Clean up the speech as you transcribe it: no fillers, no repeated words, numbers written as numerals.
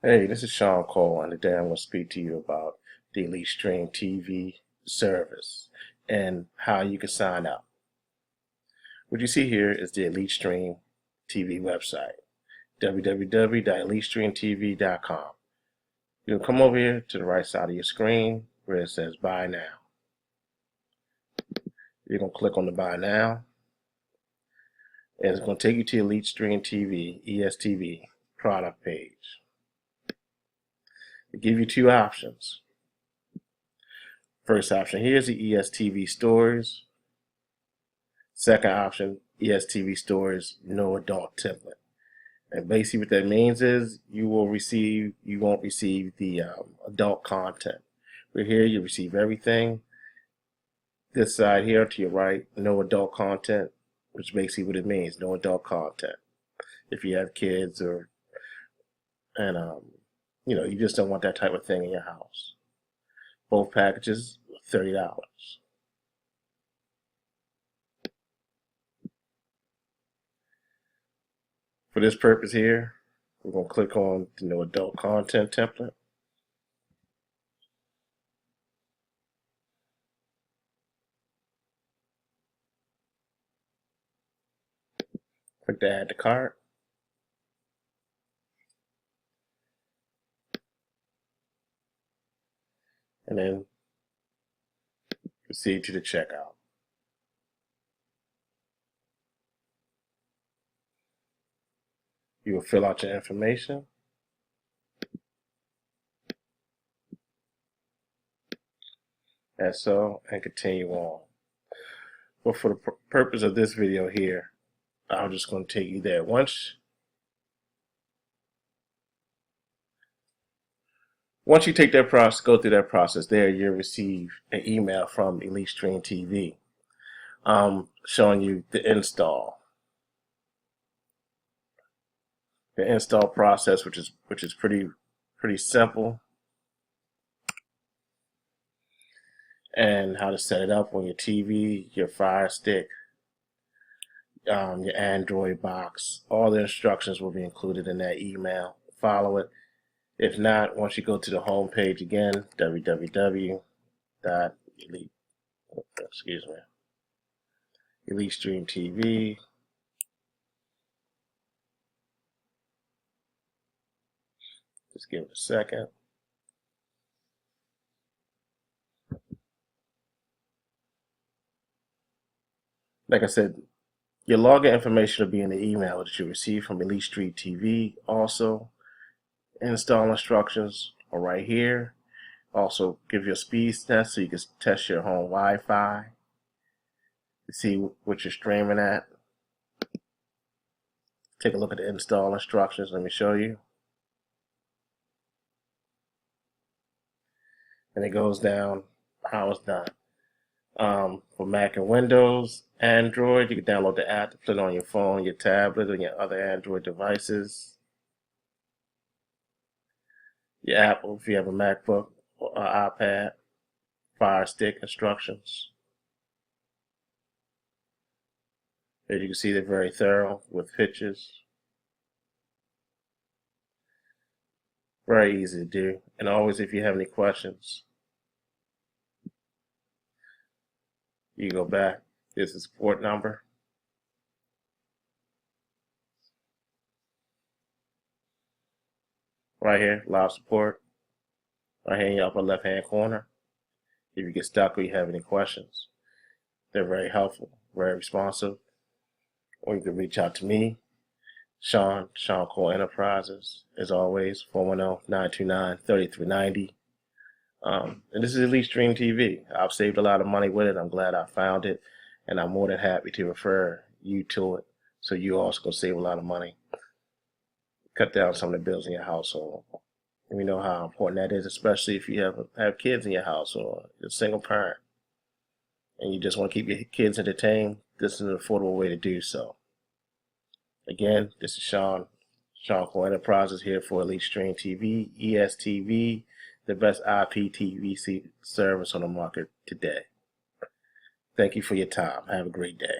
Hey, this is Sean Cole, and today I'm going to speak to you about the Elite Stream TV service and how you can sign up. What you see here is the Elite Stream TV website, www.elitestreamtv.com. You'll come over here to the right side of your screen where it says Buy Now. You're going to click on the Buy Now, and it's going to take you to Elite Stream TV, ESTV, product page. They give you two options. First option here is the ESTV Stories. Second option, ESTV Stories No Adult Template. And basically what that means is you won't receive the adult content. But here you receive everything. This side here to your right, no adult content, which basically what it means, no adult content. If you have kids you just don't want that type of thing in your house. Both packages, $30. For this purpose here, we're going to click on the no adult content template. Click to add to cart. And then proceed to the checkout. You will fill out your information. As so, and continue on. But for the purpose of this video here, I'm just going to take you there. Once you take that process, go through that process there, you'll receive an email from Elite Stream TV showing you the install. The install process, which is pretty simple, and how to set it up on your TV, your Firestick, your Android box. All the instructions will be included in that email. Follow it. If not, once you go to the home page again, Elite Stream TV. Just give it a second. Like I said, your login information will be in the email that you receive from Elite Stream TV. Also, install instructions are right here. Also, give you a speed test so you can test your home Wi-Fi to see what you're streaming at. Take a look at the install instructions. Let me show you. And it goes down how it's done. For Mac and Windows, Android, you can download the app to put it on your phone, your tablet, and your other Android devices. Your Apple, if you have a MacBook or iPad, Firestick instructions. As you can see, they're very thorough with pictures. Very easy to do. And always, if you have any questions, you go back. Here's the support number. Right here, live support. Right here in your upper left hand corner. If you get stuck or you have any questions, they're very helpful, very responsive. Or you can reach out to me, Sean Cole Enterprises, as always, 410-929-3390. And this is Elite Stream TV. I've saved a lot of money with it. I'm glad I found it, and I'm more than happy to refer you to it, so you also can save a lot of money. Cut down some of the bills in your household. And we know how important that is, especially if you have kids in your house or you're a single parent and you just want to keep your kids entertained. This is an affordable way to do so. Again, this is Sean Cole Enterprises here for Elite Stream TV, ESTV, the best IPTV service on the market today. Thank you for your time. Have a great day.